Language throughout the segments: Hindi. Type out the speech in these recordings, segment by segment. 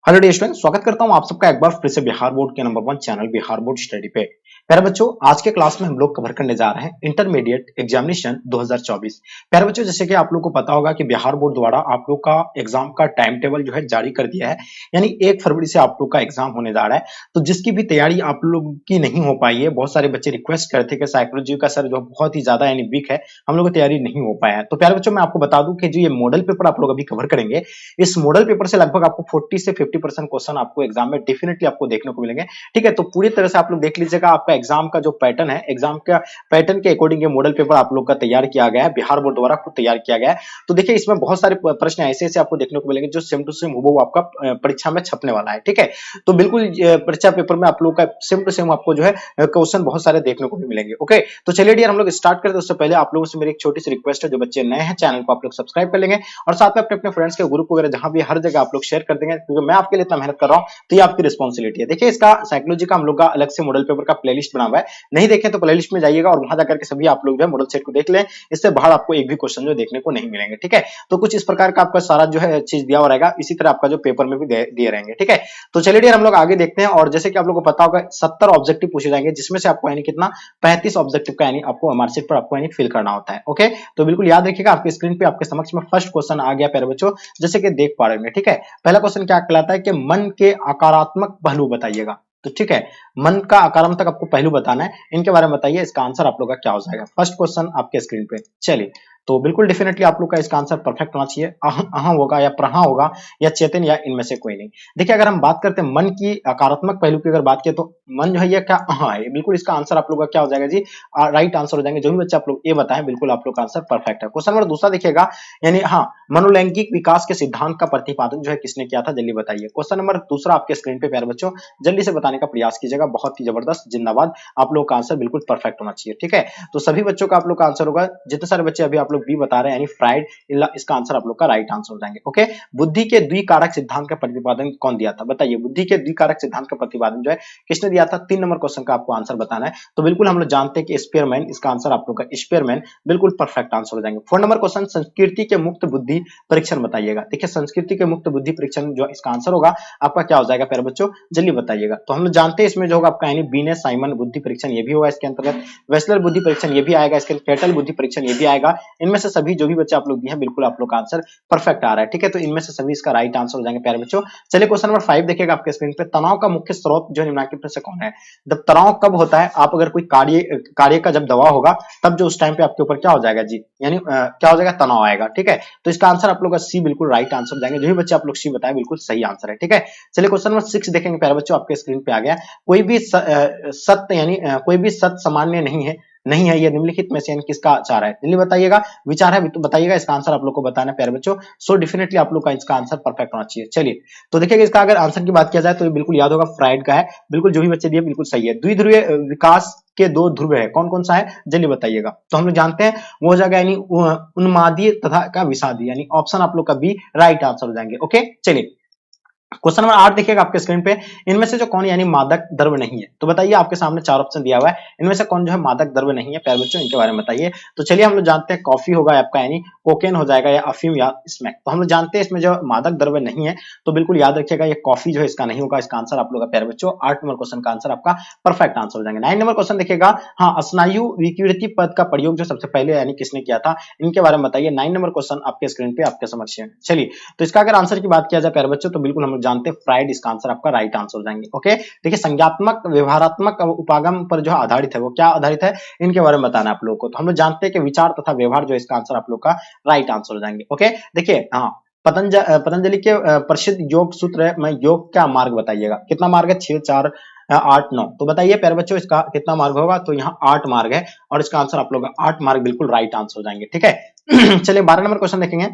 हेलो डियर स्टूडेंट, स्वागत करता हूं आप सबका एक बार फिर से बिहार बोर्ड के number 1 channel Bihar board study पे। प्यारे बच्चों, आज के क्लास में हम लोग कवर करने जा रहे हैं इंटरमीडिएट एग्जामिनेशन 2024। प्यारे बच्चों, जैसे कि आप लोग को पता होगा कि बिहार बोर्ड द्वारा आप लोग का एग्जाम का टाइम टेबल जो है जारी कर दिया है, यानी 1 फरवरी से आप लोग का एग्जाम होने जा रहा है। तो जिसकी भी तैयारी आप लोग की नहीं हो पाई है, बहुत सारे बच्चे रिक्वेस्ट करते कि साइकोलॉजी का सर जो बहुत ही ज्यादा यानी वीक है, हम लोग की तैयारी नहीं हो पाया है। तो प्यारे बच्चों, मैं आपको बता दूं कि जो ये मॉडल पेपर आप लोग अभी कवर करेंगे, इस मॉडल पेपर से लगभग आपको 40 से 50% क्वेश्चन आपको एग्जाम में डेफिनेटली आपको देखने को मिलेंगे। ठीक है, तो पूरी तरह से आप लोग देख लीजिएगा आपका एग्जाम का जो पैटर्न है, एग्जाम का पैटर्न के अकॉर्डिंग ये मॉडल पेपर आप लोग का तैयार किया गया है, बिहार बोर्ड द्वारा खुद तैयार किया गया है। तो देखिए, इसमें बहुत सारे प्रश्न ऐसे आपको देखने को मिलेंगे जो सेम टू सेम हूबहू आपका परीक्षा में छपने वाला है। ठीक है, तो बिल्कुल परीक्षा पेपर में आप लोग का सेम टू सेम आपको जो है क्वेश्चन बहुत सारे देखने को भी मिलेंगे। ओके, तो चलिए डियर, हम लोग स्टार्ट करते हैं। उससे पहले आप लोगों से मेरी एक छोटी सी रिक्वेस्ट है, जो बच्चे नए हैं चैनल को आप लोग सब्सक्राइब कर लेंगे और साथ में अपने अपने फ्रेंड्स के ग्रुप वगैरह जहां भी हर जगह आप लोग शेयर कर देंगे, क्योंकि मैं आपके लिए इतना मेहनत कर रहा हूं, तो ये आपकी रिस्पांसिबिलिटी है। देखिए, इसका साइकोलॉजी का हम लोग का अलग से मॉडल पेपर का प्लेलिस्ट बना हुआ है, नहीं देखें तो प्लेलिस्ट में जाइएगा और वहां जाकर के सभी आप लोग जो है मॉडल सेट को देख लें। इससे बाहर आपको एक भी क्वेश्चन जो देखने को नहीं मिलेंगे। ठीक है, तो कुछ इस प्रकार का आपका सारा जो है चीज दिया हुआ रहेगा, इसी तरह आपका जो पेपर में भी दिए रहेंगे। ठीक है, तो चलिए डियर, हम लोग आगे देखते हैं। और जैसे कि आप लोग को पता होगा 70 ऑब्जेक्टिव पूछे जाएंगे, जिसमें से आपको यानी कितना 35 ऑब्जेक्टिव का यानी आपको मार्कशीट पर आपको यानी फिल करना होता है। ओके, तो बिल्कुल याद रखिएगा। आपके स्क्रीन पे आपके समक्ष में फर्स्ट क्वेश्चन आ गया प्यारे बच्चों, जैसे कि देख पा रहे हैं। ठीक है, पहला क्वेश्चन क्या कहलाता है कि मन के आकारात्मक पहलू बताइएगा। तो ठीक है, मन का आकारात्मक आपको पहलू बताना है, इनके बारे में बताइए। इसका आंसर आप लोग का क्या हो जाएगा? फर्स्ट क्वेश्चन आपके स्क्रीन पे। चलिए, तो बिल्कुल डेफिनेटली आप लोग का इसका आंसर परफेक्ट होना चाहिए। अहं होगा या प्रहा होगा या चेतन या इनमें से कोई नहीं। देखिए, अगर हम बात करते हैं मन की आकारात्मक पहलू की अगर बात करें, तो मन जो है ये क्या अहा है, बिल्कुल इसका आंसर आप लोग का क्या हो जाएगा जी? राइट आंसर हो जाएंगे। जो भी बच्चे आप लोग ये बताएं, बिल्कुल आप लोग का आंसर परफेक्ट है। क्वेश्चन नंबर दूसरा देखिएगा, यानी हाँ, मनोलैंगिक विकास के सिद्धांत का प्रतिपादन जो है किसने किया था? जल्दी बताइए। क्वेश्चन नंबर दूसरा आपके स्क्रीन पे प्यारे बच्चों, जल्दी से बताने का प्रयास कीजिएगा। बहुत ही जबरदस्त, जिंदाबाद। आप लोग का आंसर बिल्कुल परफेक्ट होना चाहिए। ठीक है, तो सभी बच्चों का आप लोग का आंसर होगा। जितने सारे बच्चे अभी आप लोग बी बता रहे हैं, यानी फ्राइड, इसका आंसर आप लोग का राइट आंसर हो जाएंगे। ओके, बुद्धि के द्विकारक सिद्धांत का प्रतिपादन कौन दिया था? बताइए, बुद्धि के द्विकारक सिद्धांत का प्रतिपादन जो है किसने दिया था? 3 नंबर क्वेश्चन का आपको आंसर बताना है। तो बिल्कुल हम लोग जानते हैं कि स्पेयरमैन, इसका आंसर आप लोग का स्पेयरमैन बिल्कुल परफेक्ट आंसर हो जाएंगे। 4 नंबर क्वेश्चन, संस्कृति के मुक्त बुद्धि परीक्षण बताइएगा। देखिए, संस्कृति के मुक्त बुद्धि परीक्षण जो इसका आंसर होगा आपका क्या हो जाएगा प्यारे बच्चों? जल्दी बताइएगा। तो हम लोग जानते हैं इसमें जो होगा आपका यानी बीने साइमन बुद्धि परीक्षण ये भी होगा इसके अंतर्गत, वेस्लर बुद्धि परीक्षण ये भी आएगा, इसके कैटल बुद्धि परीक्षण ये भी आएगा। इनमें से सभी जो भी बच्चे आप लोग दिए हैं, बिल्कुल आप लोग का आंसर परफेक्ट आ रहा है। ठीक है, तो इनमें से सभी इसका राइट आंसर हो जाएंगे प्यारे बच्चों। चलिए, क्वेश्चन नंबर 5 देखिएगा आपके स्क्रीन पे, तनाव का मुख्य स्रोत जो निम्नलिखित में से कौन है? जब तनाव कब होता है? आप अगर कोई कार्य का जब दबाव होगा, तब जो उस टाइम पे आपके ऊपर क्या हो जाएगा जी? यानी क्या हो जाएगा? तनाव आएगा। ठीक है, तो इसका आंसर आप लोग का सी बिल्कुल राइट आंसर हो जाएंगे। जो भी बच्चे आप लोग सी बताए, बिल्कुल सही आंसर है। ठीक है, चलिए क्वेश्चन नंबर 6 देखेंगे प्यारे बच्चों, आपके स्क्रीन पे आ गया। कोई भी सत्य यानी कोई भी सत्य सामान्य नहीं है, ये निम्नलिखित में से किसका आचार है? जल्दी बताइएगा। विचार है तो बताइएगा, इसका आंसर आप लोग को बताना है प्यारे बच्चों। सो डेफिनेटली आप लोग का इसका आंसर परफेक्ट होना चाहिए। चलिए, तो देखिएगा, इसका अगर आंसर की बात किया जाए तो ये बिल्कुल याद होगा, फ्राइड का है। बिल्कुल जो भी बच्चे दिए बिल्कुल सही है। द्विध्रुवीय विकास के 2 ध्रुव है, कौन कौन सा है? जल्दी बताइएगा। तो हम लोग जानते हैं वो हो जाएगा यानी उन्मादीय तथा का विषादी, यानी ऑप्शन आप लोग का बी राइट आंसर हो जाएंगे। ओके, चलिए क्वेश्चन नंबर 8 देखिएगा आपके स्क्रीन पे, इनमें से जो कौन यानी मादक द्रव्य नहीं है? तो बताइए, आपके सामने 4 ऑप्शन दिया हुआ है, इनमें से कौन जो है मादक द्रव्य नहीं है प्यारे बच्चों? इनके बारे में बताइए। तो चलिए, हम लोग जानते हैं कॉफी होगा आपका, यानी कोकेन हो जाएगा, या अफीम या स्मैक। तो हम लोग जानते हैं इसमें जो मादक द्रव्य नहीं है, तो बिल्कुल याद रखिएगा, ये कॉफी जो है इसका नहीं होगा। इसका आंसर आप लोग का प्यारे बच्चों 8 नंबर क्वेश्चन का आंसर आपका परफेक्ट आंसर हो जाएंगे। 9 नंबर क्वेश्चन देखिएगा, हाँ, स्नायु विकृति पद का प्रयोग जो सबसे पहले यानी किसने किया था? इनके बारे में बताइए। 9 नंबर क्वेश्चन आपके स्क्रीन पे आपके समक्ष है। चलिए, तो इसका अगर आंसर की बात किया जाए प्यारे बच्चों, तो बिल्कुल हम लोग जानते हैं फ्राइड, इसका आंसर आपका राइट आंसर हो जाएंगे। ओके, देखिए, संज्ञात्मक व्यवहारात्मक उपागम पर जो आधारित है, वो क्या आधारित है? इनके बारे में बताना है आप लोगों को। तो हम लोग जानते हैं कि विचार तथा व्यवहार जो इसका आंसर आप लोग का राइट आंसर हो जाएंगे। ओके, देखिए, हाँ, पतंजलि के प्रसिद्ध योग सूत्र है, मैं योग का मार्ग बताइएगा। कितना मार्ग है? 6 4 8 9। तो बताइए प्यारे बच्चों, इसका कितना मार्ग होगा? तो यहाँ 8 मार्ग है, और इसका आंसर आप लोग 8 मार्ग बिल्कुल राइट आंसर हो जाएंगे। ठीक है, चलिए 12 नंबर क्वेश्चन देखेंगे,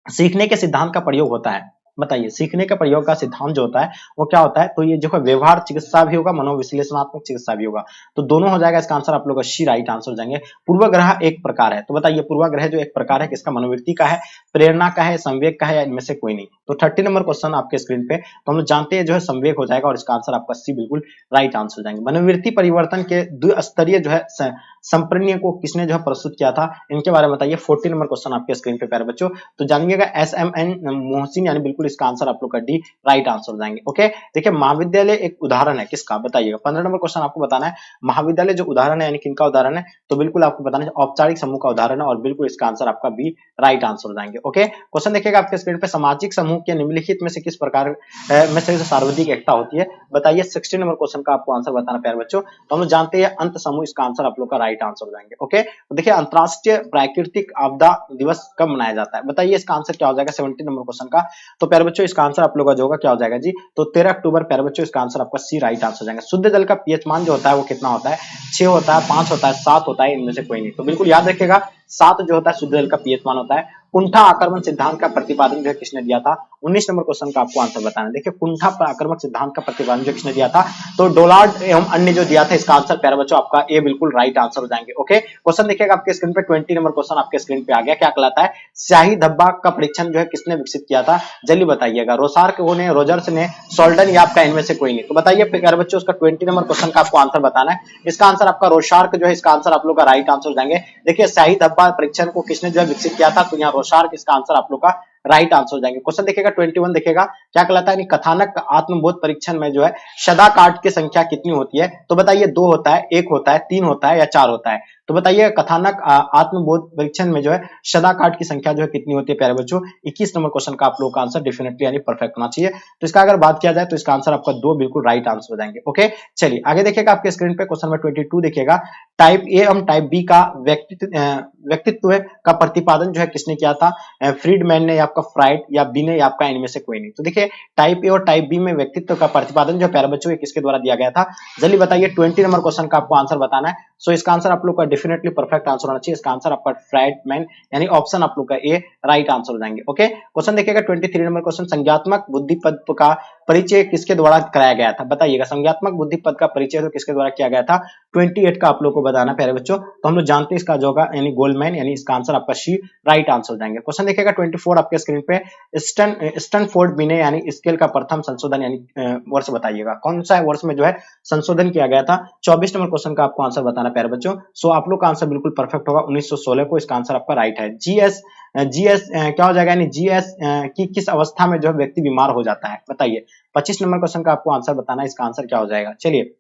सीखने के सिद्धांत का प्रयोग होता है। बताइए, सीखने के प्रयोग का सिद्धांत जो होता है वो क्या होता है? तो ये जो है व्यवहार चिकित्सा भी होगा, मनोविश्लेषणात्मक चिकित्सा भी होगा। तो दोनों हो जाएगा। इसका आंसर आप लोग का सी राइट आंसर हो जाएंगे। पूर्वाग्रह एक प्रकार है, तो बताइए पूर्वाग्रह जो एक प्रकार है, किसका? मनोवृत्ति का है, प्रेरणा का है, संवेग का है, या इनमें से कोई नहीं? तो 30 नंबर क्वेश्चन आपके स्क्रीन पे, तो हम लोग जानते हैं जो है संवेग हो जाएगा, और इसका आंसर आपका सी बिल्कुल राइट आंसर हो जाएंगे। मनोवृत्ति परिवर्तन के द्विस्तरीय जो है संप्रज्ञ को किसने जो है प्रस्तुत किया था? इनके बारे में बताइए। 40 नंबर क्वेश्चन आपके स्क्रीन पे प्यारे बच्चों, तो जानिएगा SMN मोहसिन, यानी बिल्कुल बिल्कुल इसका आंसर आप लोग का डी राइट आंसर हो जाएंगे। ओके, देखिए महाविद्यालय एक उदाहरण है किसका, बताइएगा। 15 नंबर क्वेश्चन आपको बताना है महाविद्यालय जो उदाहरण है यानी किनका उदाहरण है, तो बिल्कुल आपको बताना है औपचारिक समूह का उदाहरण है और बिल्कुल इसका आंसर आपका बी राइट आंसर हो जाएंगे। ओके, क्वेश्चन देखिएगा आपके स्क्रीन पे, सामाजिक समूह के निम्नलिखित में से किस प्रकार में से सर्वाधिक एकता होती है, बताइए। 16 नंबर क्वेश्चन का आपको आंसर बताना प्यारे बच्चों। तो हम लोग जानते हैं अंत समूह, इसका आंसर आप लोग का राइट आंसर हो जाएंगे। ओके, तो देखिए अंतरराष्ट्रीय प्राकृतिक आपदा दिवस कब मनाया जाता है, बताइए इसका आंसर क्या हो जाएगा 17 नंबर क्वेश्चन का। तो प्यारे बच्चों इसका आंसर आप लोग का जो होगा क्या हो जाएगा जी, तो 13 अक्टूबर। प्यारे बच्चों इसका आंसर आपका सी राइट आंसर हो जाएगा। शुद्ध जल का पीएच मान जो होता है वो कितना होता है, 6 होता है, 5 होता है, 7 होता है, इनमें से कोई नहीं। तो बिल्कुल याद रखिएगा 7 जो होता है शुद्ध जल का पीएच मान होता है। कुंठा आक्रमण सिद्धांत का प्रतिपादन जो है किसने दिया था, 19 नंबर क्वेश्चन का आपको आंसर बताना है। देखिए कुंठा आक्रमण सिद्धांत का प्रतिपादन जो किसने दिया था, तो डोनाल्ड एवं अन्य जो दिया था, इसका आंसर प्यारे बच्चों आपका ए बिल्कुल राइट आंसर हो जाएंगे। ओके, क्वेश्चन देखिएगा आपके स्क्रीन पे 20 नंबर क्वेश्चन आपके स्क्रीन पे आ गया, क्या कहलाता है, स्याही धब्बा का परीक्षण जो है किसने विकसित किया था, जल्दी बताइएगा। रोसार्क ने, रोजर्स ने, सोल्डन या आपका इनमें से कोई नहीं। तो बताइए प्यारे बच्चों उसका 20 नंबर क्वेश्चन का आपको आंसर बताना है। इसका आंसर आपका रोसार्क जो है, इसका आंसर आप लोग का राइट आंसर हो जाएंगे। देखिए स्याही धब्बा परीक्षण को किसने जो है विकसित किया था, तो यहाँ रोसार्क इसका आंसर आप लोग का राइट आंसर हो जाएंगे। क्वेश्चन देखिएगा 21 देखिएगा क्या कहलाता है, कथानक आत्मबोध परीक्षण में जो है शदा काट की संख्या कितनी होती है, तो बताइए 2 होता है, 1 होता है, 3 होता है या 4 होता है। तो बताइए कथानक आत्मबोध परीक्षण में जो है शदा काट की संख्या जो है कितनी होती है प्यारे बच्चों। 21 नंबर क्वेश्चन का आप लोगों का आंसर डेफिनेटली यानी परफेक्ट होना चाहिए। तो इसका अगर बात किया जाए तो इसका आंसर आपका 2 बिल्कुल राइट आंसर हो जाएंगे। ओके, चलिए आगे देखिएगा आपके स्क्रीन पे क्वेश्चन नंबर 22 देखिएगा, टाइप ए एवं टाइप बी का व्यक्तित्व का प्रतिपादन जो है किसने किया था, फ्रीडमैन ने या आपका फ्राइड या बी ने या आपका इनमें से कोई नहीं। तो देखिए टाइप ए और टाइप बी में व्यक्तित्व का प्रतिपादन जो प्यारे बच्चों किसके द्वारा दिया गया था, जल्दी बताइए। 20 नंबर क्वेश्चन का आपको आंसर बताना है। सो इसका आंसर आप लोग का डेफिनेटली परफेक्ट आंसर होना चाहिए। इसका आंसर आपका फ्राइडमैन यानी ऑप्शन आप लोग का ए राइट आंसर हो जाएंगे। ओके, क्वेश्चन देखिएगा 23 नंबर क्वेश्चन, संज्ञात्मक बुद्धि पद का परिचय किसके द्वारा कराया गया था, बताइएगा। संज्ञात्मक बुद्धि पद का परिचय तो किसके द्वारा किया गया था, 28 का आप लोग को बताना प्यारे बच्चों। तो हम लोग जानते हैं इसका जो होगा यानी गोल्डमैन, यानी इसका आंसर आपका सी राइट आंसर हो जाएंगे। क्वेश्चन देखिएगा 24 आपके स्क्रीन पे, स्टैनफोर्ड बिने यानी स्केल का प्रथम संशोधन यानी वर्ष बताइएगा, कौन सा वर्ष में जो है संशोधन किया गया था। 24 नंबर क्वेश्चन का आपको आंसर बताना प्यारे बच्चों। सो आप लोग का आंसर बिल्कुल परफेक्ट होगा 1916 को, इसका आंसर आपका राइट है। जीएस क्या हो जाएगा, यानी जीएस की किस अवस्था में जो है व्यक्ति बीमार हो जाता है, बताइए। 25 नंबर क्वेश्चन का आपको आंसर बताना है, इसका आंसर क्या हो जाएगा। चलिए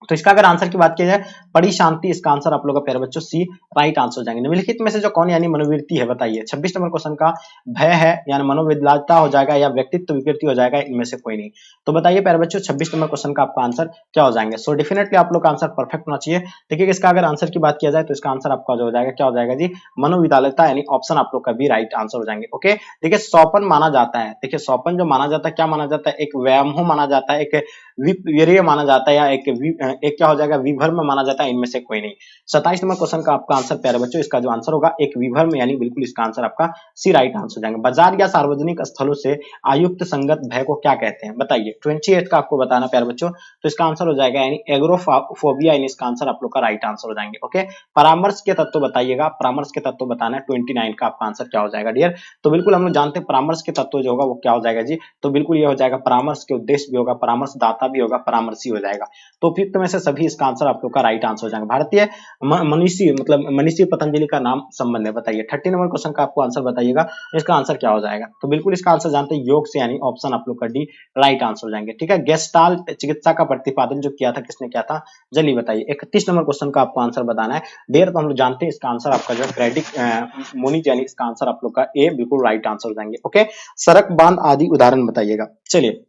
तो इसका अगर आंसर की बात की जाए पड़ी शांति, इसका आंसर आप लोग का प्यारे बच्चों सी राइट आंसर हो जाएंगे। निम्नलिखित में से जो कौन यानी मनोवृत्ति है, बताइए। 26 नंबर क्वेश्चन का भय है यानी मनोविलासिता हो जाएगा या व्यक्तित्व विकृति हो जाएगा, इनमें से कोई नहीं। तो बताइए प्यारे बच्चों 26 नंबर क्वेश्चन का आपका आंसर क्या हो जाएंगे। सो डेफिनेटली आप लोग का आंसर परफेक्ट होना चाहिए। देखिए इसका अगर आंसर की बात किया जाए तो इसका आंसर आपका जो हो जाएगा क्या हो जाएगा जी, मनोविलासिता यानी ऑप्शन आप लोग का भी राइट आंसर हो जाएंगे। ओके, देखिए सौपन माना जाता है, देखिए सौपन जो माना जाता है क्या माना जाता है, एक व्यायाम माना जाता है, एक वीर्य माना जाता है या एक क्या हो जाएगा विभर्म माना जाता है, इनमें से कोई नहीं। 27 नंबर क्वेश्चन का आपका आंसर प्यारे बच्चों, इसका जो आंसर होगा एक विभर्म यानी बिल्कुल इसका आंसर आपका सी राइट आंसर हो जाएगा। बाजार या सार्वजनिक स्थलों से आयुक्त संगत भय को क्या कहते हैं, बताइए। 28 का आपको बताना प्यारे बच्चों, तो इसका आंसर हो जाएगा यानी एग्रोफोबिया, यानी इसका आंसर आप लोग का राइट आंसर हो जाएंगे। ओके, परामर्श के तत्व बताइएगा, परामर्श के तत्व बताना है। 29 का आपका आंसर क्या हो जाएगा डियर। तो बिल्कुल हम लोग जानते हैं परामर्श के तत्व जो होगा वो क्या हो जाएगा जी, तो बिल्कुल ये हो जाएगा परामर्श के उद्देश्य भी होगा, परामर्शदाता भी होगा, परामर्शी हो जाएगा। तो उपयुक्त में से सभी इसका आंसर आप लोग का राइट आंसर हो जाएगा। भारतीय मनीषी मतलब मनीषी पतंजलि का नाम संबंध है, बताइए। 30 नंबर क्वेश्चन का आपको आंसर बताइएगा, इसका आंसर क्या हो जाएगा। तो बिल्कुल इसका आंसर जानते हैं योग से, यानी ऑप्शन आप लोग का डी राइट आंसर हो जाएंगे। ठीक है, गेस्टाल्ट चिकित्सा का प्रतिपादन जो किया था किसने किया था, जल्दी बताइए। 31 नंबर क्वेश्चन का आपको आंसर बताना है डियर। तो हम लोग जानते हैं इसका आंसर आपका जो फ्रेडरिक मोनिज, यानी इसका आंसर आप लोग का ए बिल्कुल राइट आंसर हो जाएंगे। ओके, सड़क बांध आदि उदाहरण बताइएगा। चलिए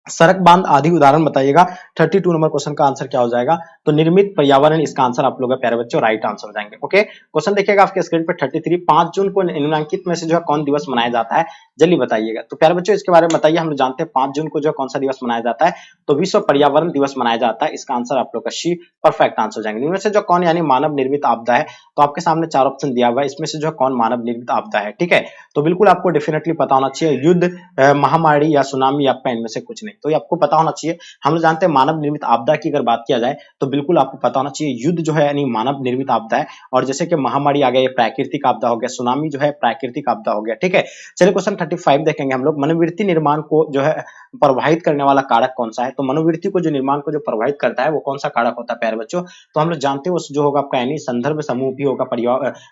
सड़क बांध आदि उदाहरण बताइएगा। 32 नंबर क्वेश्चन का आंसर क्या हो जाएगा, तो निर्मित पर्यावरण, इसका आंसर आप लोग का प्यारे बच्चों राइट आंसर हो जाएंगे। ओके, क्वेश्चन देखिएगा आपके स्क्रीन पे 33, 5 जून को निम्नलिखित में से जो है कौन दिवस मनाया जाता है, जल्दी बताइएगा। तो प्यारे बच्चों इसके बारे में बताइए। हम लोग जानते हैं 5 जून को जो कौन सा दिवस मनाया जाता है, तो विश्व पर्यावरण दिवस मनाया जाता है, इसका आंसर आप लोग का सी परफेक्ट आंसर हो जाएंगे। इनमें से जो कौन यानी मानव निर्मित आपदा है, तो आपके सामने 4 ऑप्शन दिया हुआ है, इसमें से जो कौन मानव निर्मित आपदा है। ठीक है, तो बिल्कुल आपको डेफिनेटली पता होना चाहिए, युद्ध, महामारी या सुनामी, आपका इनमें से कुछ नहीं। तो ये आपको पता होना चाहिए। हम लोग जानते हैं मानव निर्मित आपदा की अगर बात किया जाए तो बिल्कुल आपको पता होना चाहिए युद्ध जो है यानी मानव निर्मित आपदा है, और जैसे कि महामारी आ गया ये प्राकृतिक आपदा हो गया, सुनामी जो है प्राकृतिक आपदा हो गया। ठीक है, चलिए क्वेश्चन 35 देखेंगे हम लोग, मनोवृत्ति निर्माण को जो है प्रभावित करने वाला कारक कौन सा है। तो मनोवृत्ति को जो निर्माण को जो प्रभावित करता है वो कौन सा कारक होता है प्यारे बच्चों। तो हम लोग जानते हैं उस जो होगा आपका यानी संदर्भ समूह भी होगा,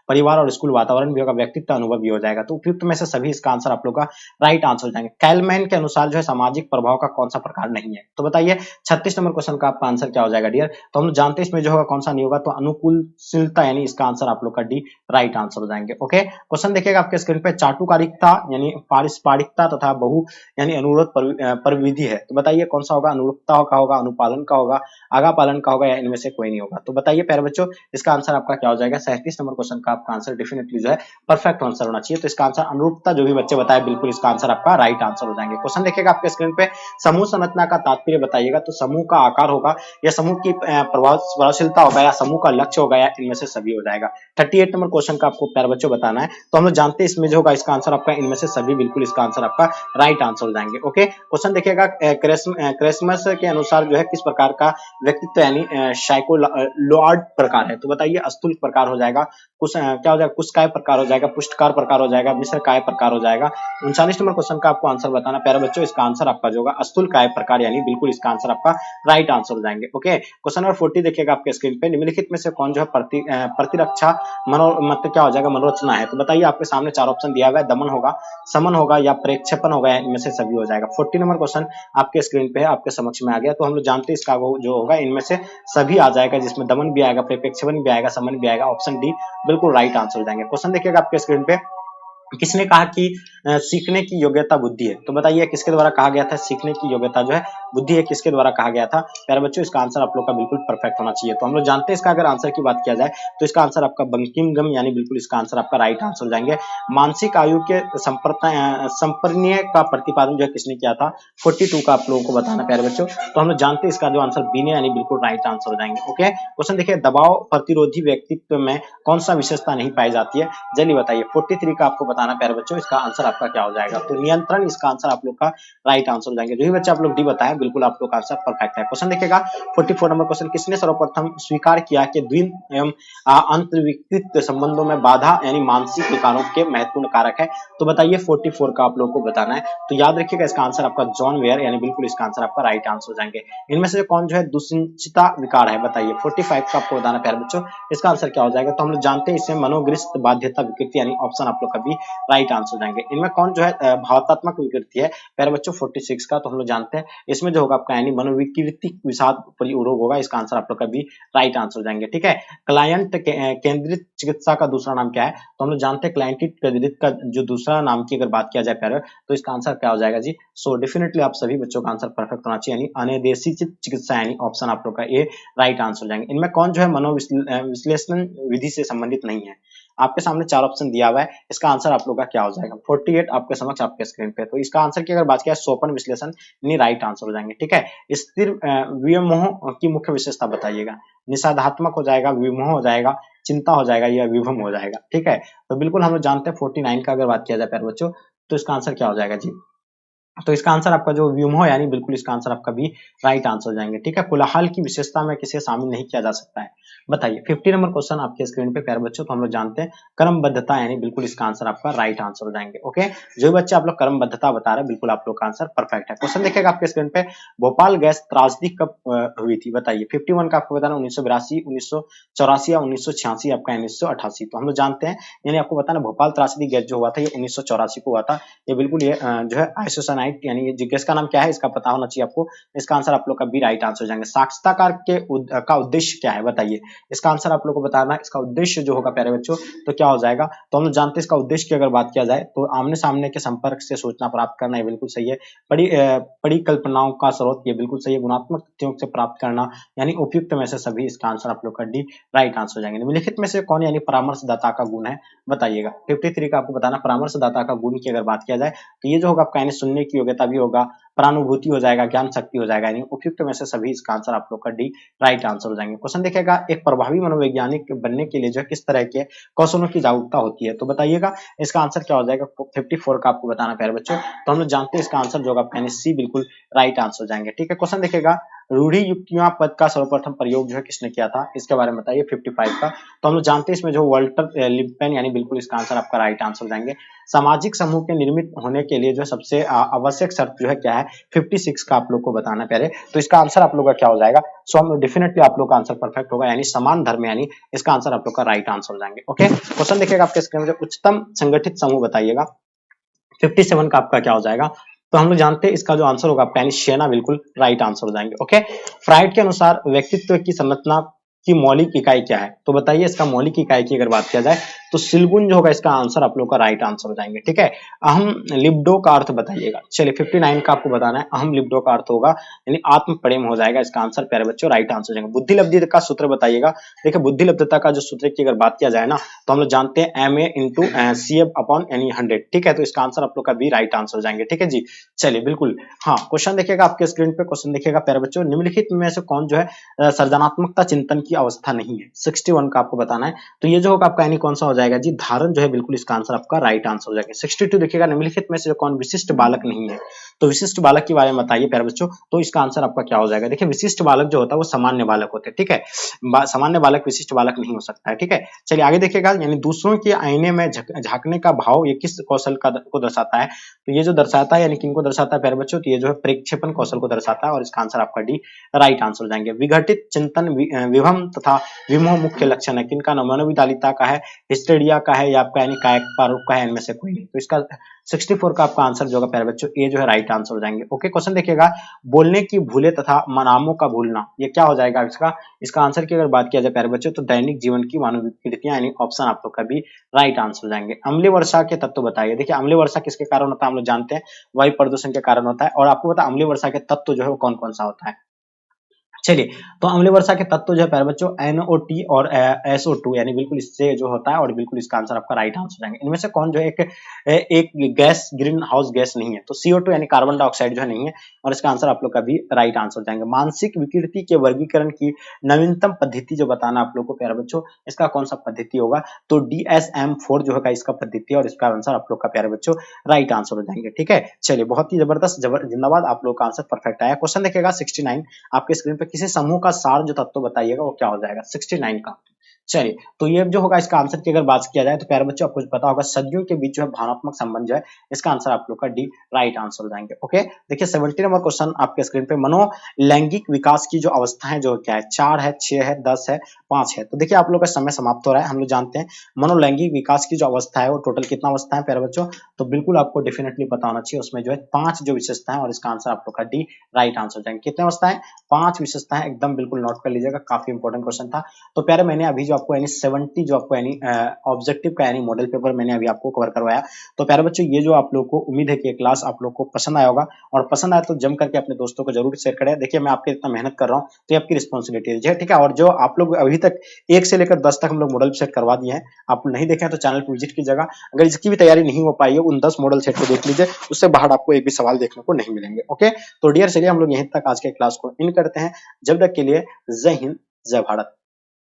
परिवार और स्कूल वातावरण भी होगा, व्यक्तित्व अनुभव भी हो जाएगा। तो उपयुक्त में से सभी इसका आंसर आप लोग का राइट आंसर हो जाएंगे। कैलमैन के अनुसार जो है सामाजिक प्रभाव का कौन सा प्रकार नहीं है। तो बताइए 36 नंबर क्वेश्चन का आपका आंसर क्या हो जाएगा डियर। तो हम लोग जानते हैं इसमें जो होगा कौन सा नहीं होगा, तो अनुकूलशीलता यानी इसका आंसर आप लोग का डी राइट आंसर हो जाएंगे। ओके, क्वेश्चन देखिएगा आपके स्क्रीन पे, चाटुकारिकता यानी पारस्परिकता तथा बहु यानी अनुरोध पर विधि है। तो बताइए कौन सा होगा, अनुरूपता का होगा, अनुपालन का होगा, आगा पालन का होगा, या इनमें से कोई नहीं होगा। तो बताइए प्यारे बच्चों इसका आंसर आपका क्या हो जाएगा। 37 नंबर क्वेश्चन का आपका आंसर डेफिनेटली जो है परफेक्ट आंसर होना चाहिए। तो इसका आंसर अनुरूपता, जो भी बच्चे बताए बिल्कुल इसका आंसर आपका राइट आंसर हो जाएंगे। क्वेश्चन देखिएगा आपके स्क्रीन पे, समूह संरचना का तात्पर्य बताइएगा। तो समूह का आकार होगा, या समूह की प्रभावशीलता होगा, या समूह का लक्ष्य होगा, या इनमें से सभी हो जाएगा। 38 नंबर क्वेश्चन का आपको प्यारे बच्चों बताना है। तो हम लोग जानते हैं इसमें जो होगा इसका आंसर आपका इनमें से सभी, बिल्कुल इसका आंसर आपका राइट आंसर हो जाएंगे। ओके, क्वेश्चन देखिएगा, क्रेसमस के अनुसार जो है किस प्रकार का व्यक्तित्व यानी साइकोलॉयड प्रकार है। तो बताइए स्थूल प्रकार हो जाएगा, कुछ क्या हो जाएगा, कुशकाय प्रकार हो जाएगा, पुष्टकार प्रकार हो जाएगा, मिश्रकाय प्रकार हो जाएगा। 39 नंबर क्वेश्चन का आपको आंसर बताना प्यारे बच्चों, इसका आंसर आपका जो होगा स्थूल काय प्रकार यानी बिल्कुल इसका आंसर आपका राइट आंसर हो जाएंगे। ओके, क्वेश्चन नंबर 40 देखिएगा आपके स्क्रीन पे, निम्नलिखित में से कौन जो है प्रतिरक्षा मतलब क्या हो जाएगा, मनोरचना है। तो बताइए आपके सामने चार ऑप्शन दिया हुआ है, दमन होगा, समन होगा, या प्रेक्षेपण होगा, या इनमें से सभी हो जाएगा। 40 नंबर क्वेश्चन आपके स्क्रीन पे है, आपके समक्ष में आ गया। तो हम लोग जानते हैं इसका वो जो होगा इनमें से सभी आ जाएगा, जिसमें दमन भी आएगा, प्रेक्षेपण भी आएगा, समन भी आएगा। ऑप्शन डी बिल्कुल राइट आंसर हो जाएंगे। क्वेश्चन देखिएगा आपके स्क्रीन पे, किसने कहा कि सीखने की योग्यता बुद्धि है। तो बताइए किसके द्वारा कहा गया था सीखने की योग्यता जो है बुद्धि है, किसके द्वारा कहा गया था प्यारे बच्चों। इसका आंसर आप लोग का बिल्कुल परफेक्ट होना चाहिए। तो हम लोग जानते हैं इसका अगर आंसर की बात किया जाए तो इसका आंसर आपका बंकिमगम यानी बिल्कुल इसका आंसर आपका राइट आंसर हो जाएंगे। मानसिक आयु के संपर्णीय का प्रतिपादन जो है किसने किया था, 42 का आप लोगों को बताना प्यारे बच्चों। तो हम लोग जानते हैं इसका जो आंसर बी ने यानी बिल्कुल राइट आंसर हो जाएंगे। ओके, क्वेश्चन देखिए, दबाव प्रतिरोधी व्यक्तित्व में कौन सा विशेषता नहीं पाई जाती है, जल्दी बताइए। 43 का आपको बताना प्यारे बच्चों, इसका आंसर आपका क्या हो जाएगा। तो नियंत्रण इसका आंसर आप लोग का राइट आंसर हो जाएंगे। जो भी बच्चे आप लोग डी बताएं बिल्कुल आप लोग का आंसर परफेक्ट है। क्वेश्चन देखिएगा 44 नंबर क्वेश्चन, किसने सर्वप्रथम स्वीकार किया कि द्विन एवं अंतर्विकृत संबंधों में बाधा यानी मानसिक विकारों के महत्वपूर्ण कारक है। तो बताइए 44 का आप लोग को बताना है। तो याद रखिएगा इसका आंसर आपका जॉन वेयर यानी बिल्कुल इसका आंसर आपका राइट आंसर हो जाएंगे। इनमें से कौन जो है दुश्चिंता विकार है, बताइए 45 का आपको बताना प्यारे बच्चों, इसका आंसर क्या हो जाएगा। तो हम लोग जानते हैं इससे मनोग्रस्त बाध्यता विकृति यानी ऑप्शन आप लोग का भी राइट आंसर हो जाएंगे। इनमें कौन जो है भावनात्मक विकृति है प्यारे बच्चों 46 का, तो हम लोग जानते हैं इसमें जो होगा आपका यानी मनोविकृतिक विषाद रोग होगा, इसका आंसर आप लोग का भी राइट आंसर हो जाएंगे। ठीक है, क्लाइंट केंद्रित चिकित्सा का दूसरा नाम क्या है। तो हम लोग जानते हैं क्लाइंट केंद्रित का जो दूसरा नाम की अगर बात किया जाए प्यारे, तो इसका आंसर क्या हो जाएगा जी। सो डेफिनेटली आप सभी बच्चों का आंसर परफेक्ट होना चाहिए, यानी अनिर्देशित चिकित्सा यानी ऑप्शन आप लोग का ए राइट आंसर हो जाएंगे। इनमें कौन जो है मनोविश्लेषण विधि से संबंधित नहीं है। आपके सामने चार ऑप्शन दिया हुआ है, इसका आंसर आप लोग का क्या हो जाएगा। 48 आपके समक्ष आपके स्क्रीन पे, तो इसका आंसर की अगर बात किया सोपन विश्लेषण यानी राइट आंसर हो जाएंगे। ठीक है, स्थिर व्योमोह की मुख्य विशेषता बताइएगा। निषेधात्मक हो जाएगा, विमोह हो जाएगा, चिंता हो जाएगा, या विभ्रम हो जाएगा। ठीक है, तो बिल्कुल हम लोग जानते हैं 49 का अगर बात किया जाए प्यारे बच्चों, तो इसका आंसर क्या हो जाएगा जी। तो इसका आंसर आपका जो व्योमोह यानी बिल्कुल इसका आंसर आपका भी राइट आंसर हो जाएंगे। ठीक है, कोलाहल की विशेषता में किसे शामिल नहीं किया जा सकता है, बताइए। 50 नंबर क्वेश्चन आपके स्क्रीन पे प्यारे बच्चों, तो हम लोग जानते हैं क्रमबद्धता यानी बिल्कुल इसका आंसर आपका राइट आंसर हो जाएंगे। ओके, जो बच्चे आप लोग क्रमबद्धता बता रहे हैं बिल्कुल आप लोग का आंसर परफेक्ट है। क्वेश्चन देखिएगा आपके स्क्रीन पे, भोपाल गैस त्रासदी कब हुई थी, बताइए। 51 का आपको बताना 1982, 1984 या 1986 आपका 1988। तो हम लोग जानते हैं यानी आपको बताना भोपाल त्रासदी गैस जो हुआ था ये 1984 को हुआ था। ये बिल्कुल ये जो है आइसोसाइनाइड यानी जिज्ञासा का नाम क्या है इसका पता होना चाहिए आपको। इसका आंसर आप लोग का भी राइट आंसर हो जाएंगे। साक्षात्कार के का उद्देश्य क्या है, बताइए। इसका आंसर आप लोग को बताना है। इसका उद्देश्य जो होगा प्यारे बच्चों तो क्या हो जाएगा, तो हम लोग जानते हैं इसका उद्देश्य की अगर बात किया जाए तो आमने सामने के संपर्क से सूचना प्राप्त करना, ये बिल्कुल सही है। परिकल्पनाओं का स्रोत, ये बिल्कुल सही है। गुणात्मक तथ्यों से प्राप्त करना यानी उपयुक्त में से सभी, इसका आंसर आप लोग का डी राइट आंसर हो जाएंगे। निम्नलिखित में से कौन यानी परामर्शदाता का गुण है, बताइएगा। 53 का आपको बताना परामर्शदाता का गुण की अगर बात किया जाए तो ये जो होगा आपका यानी सुनने की योग्यता भी होगा, परानुभूति हो जाएगा, ज्ञान शक्ति हो जाएगा, यानी उपयुक्त में से सभी, इसका आंसर आप लोग का डी राइट आंसर हो जाएंगे। क्वेश्चन देखिएगा, एक प्रभावी मनोवैज्ञानिक बनने के लिए जो किस तरह के कौशलों की जागरूकता होती है, तो बताइएगा इसका आंसर क्या हो जाएगा। 54 का आपको बताना प्यारे बच्चों, तो हम लोग जानते हैं इसका आंसर जो होगा सी बिल्कुल राइट आंसर हो जाएंगे। ठीक है, क्वेश्चन देखिएगा रूढ़ि युक्तियां पद का सर्वप्रथम प्रयोग जो है किसने किया था, इसके बारे में बताइए 55 का। तो हम लोग जानते हैं इसमें जो वाल्टर लिप्टन, यानी बिल्कुल इसका आंसर आपका राइट आंसर हो जाएंगे। सामाजिक समूह के निर्मित होने के लिए जो सबसे आवश्यक शर्त जो है क्या है, 56 का आप लोग को बताना पहले। तो इसका आंसर आप लोग का क्या हो जाएगा, सो हम डेफिनेटली आप लोग का आंसर परफेक्ट होगा, यानी समान धर्म, यानी इसका आंसर आप लोग का राइट आंसर हो जाएंगे। ओके, क्वेश्चन देखिएगा आपके स्क्रीन में, उच्चतम संगठित समूह बताइएगा। 57 का आपका क्या हो जाएगा, तो हम लोग जानते हैं इसका जो आंसर होगा आपका यानी सेना, बिल्कुल राइट आंसर हो जाएंगे। ओके, फ्राइड के अनुसार व्यक्तित्व की संरचना की मौलिक इकाई क्या है, तो बताइए इसका मौलिक इकाई की अगर बात किया जाए तो सिलगुन जो होगा इसका आंसर आप लोग का राइट आंसर हो जाएंगे। ठीक है, अहम लिब्डो का अर्थ बताइएगा। चलिए 59 का आपको बताना है, अहम लिब्डो का अर्थ होगा यानी आत्म प्रेम हो जाएगा इसका आंसर, प्यारे बच्चों राइट आंसर हो जाएगा। बुद्धि लब्धि का सूत्र बताइएगा। देखिए बुद्धि लब्धता का जो सूत्र की अगर बात किया जाए ना, तो हम लोग जानते हैं MA इंटू CF अपॉन यानी 100। ठीक है, तो इसका आंसर आप लोग का भी राइट आंसर हो जाएंगे। ठीक है जी, चलिए बिल्कुल। हाँ, क्वेश्चन देखिएगा आपके स्क्रीन पे, क्वेश्चन देखिएगा प्यारे बच्चों, निम्नलिखित में से कौन जो है सर्जनात्मकता चिंतन की अवस्था नहीं है, 61 का आपको बताना है। तो ये जो होगा आपका यानी कौन सा हो जाएगा जी, धारण जो है बिल्कुल इसका आंसर आपका राइट आंसर हो जाएगा। 62 देखिएगा, निम्नलिखित में से जो कौन विशिष्ट बालक नहीं है, तो विशिष्ट बालक के बारे में बताइए प्यारे बच्चों, तो इसका आंसर आपका क्या हो जाएगा। देखिए विशिष्ट बालक जो होता है वो सामान्य बालक होते हैं। ठीक है, सामान्य बालक विशिष्ट बालक नहीं हो सकता है। ठीक है, चलिए आगे देखिएगा, यानी दूसरों के आईने में झांकने का भाव ये किस कौशल को दर्शाता है, तो ये जो दर्शाता है यानी किनको दर्शाता है प्यारे बच्चों, तो ये जो है प्रेक्षेपण कौशल को दर्शाता है, और इसका आंसर आपका डी राइट आंसर हो जाएंगे। विघटित चिंतन विभम तथा विमोह मुख्य लक्षण है किनका, मनोविदालिता का है, हिस्टेरिया का है, या आपका यानी कायक प्रारूप का है, इनमें से कोई नहीं। तो इसका 64 का आपका आंसर जो होगा प्यारे बच्चों ए जो है राइट आंसर हो जाएंगे। ओके, क्वेश्चन देखिएगा, बोलने की भूले तथा नामों का भूलना, ये क्या हो जाएगा इसका आंसर की अगर बात किया जाए प्यारे बच्चों, तो दैनिक जीवन की मानव विकृतियां, यानी ऑप्शन आप लोग का भी राइट आंसर हो जाएंगे। अम्लीय वर्षा के तत्व बताइए। देखिए अम्लीय वर्षा किसके कारण होता है, हम लोग जानते हैं वायु प्रदूषण के कारण होता है, और आपको पता है अम्लीय वर्षा के तत्व जो है वो कौन कौन सा होता है। चलिए, तो अम्लीय वर्षा के तत्व जो है प्यारे बच्चों NO2 और SO2, यानी बिल्कुल इससे जो होता है, और बिल्कुल इसका आंसर आपका राइट आंसर हो जाएंगे। इनमें से कौन जो है एक गैस, ग्रीन हाउस गैस नहीं है, तो CO2 यानी कार्बन डाइऑक्साइड जो है नहीं है, और इसका आंसर आप लोग का भी राइट आंसर हो जाएंगे। मानसिक विकृति के वर्गीकरण की नवीनतम पद्धति जो बताना आप लोग को प्यारे बच्चों, इसका कौन सा पद्धति होगा, तो DSM-4 जो है इसका पद्धति, और इसका आंसर आप लोग का प्यारे बच्चों राइट आंसर हो जाएंगे। ठीक है, चलिए बहुत ही जबरदस्त, जिंदाबाद, आप लोग का आंसर परफेक्ट आया। क्वेश्चन देखिएगा 69 आपके स्क्रीन पे, किसी समूह का सार जो तत्व बताइएगा वो क्या हो जाएगा 69 का। चलिए, तो ये जो होगा इसका आंसर की अगर बात किया जाए तो प्यारे बच्चों आपको पता होगा सदियों के बीच जो है भावनात्मक संबंध जो है, इसका आंसर आप लोग का डी राइट आंसर हो जाएंगे। ओके, देखिए 70 नंबर क्वेश्चन आपके स्क्रीन पे, मनोलैंगिक विकास की जो अवस्थाएं जो क्या है, 4 है, 6 है, 10 है, 5 है। तो देखिए आप लोग का समय समाप्त हो रहा है। हम लोग जानते हैं मनोलैंगिक विकास की जो अवस्था है वो टोटल कितना अवस्था है प्यारे बच्चों, तो बिल्कुल आपको डेफिनेटली पता होना चाहिए, उसमें जो है 5 जो विशेषता है, और इसका आंसर आप लोग का डी राइट आंसर हो जाएंगे। कितने अवस्था है, 5 विशेषता है, एकदम बिल्कुल नोट कर लीजिएगा, काफी इंपॉर्टेंट क्वेश्चन था। तो प्यारे मैंने अभी जो आपको यानी 70 जो आपको यानी ऑब्जेक्टिव का यानी मॉडल पेपर मैंने अभी आपको कवर करवाया। तो प्यारे बच्चों ये जो आप लोग को उम्मीद है कि ये क्लास आप लोग को पसंद आया होगा, और पसंद आया तो जम करके अपने दोस्तों को जरूर शेयर करें। देखिए मैं आपके इतना मेहनत कर रहा हूँ तो ये आपकी रिस्पॉन्सिबिलिटी है। ठीक है, और जो आप लोग अभी तक 1 से लेकर 10 तक हम लोग मॉडल सेट करवा दिए हैं, आप नहीं देखे तो चैनल पर विजिट कीजिएगा। अगर इसकी भी तैयारी नहीं हो पाई है, उन 10 मॉडल सेट को देख लीजिए, उससे बाहर आपको एक भी सवाल देखने को नहीं मिलेंगे। ओके, तो डियर चलिए हम लोग यहीं तक आज के क्लास को इन करते हैं। जब तक के लिए जय हिंद, जय भारत।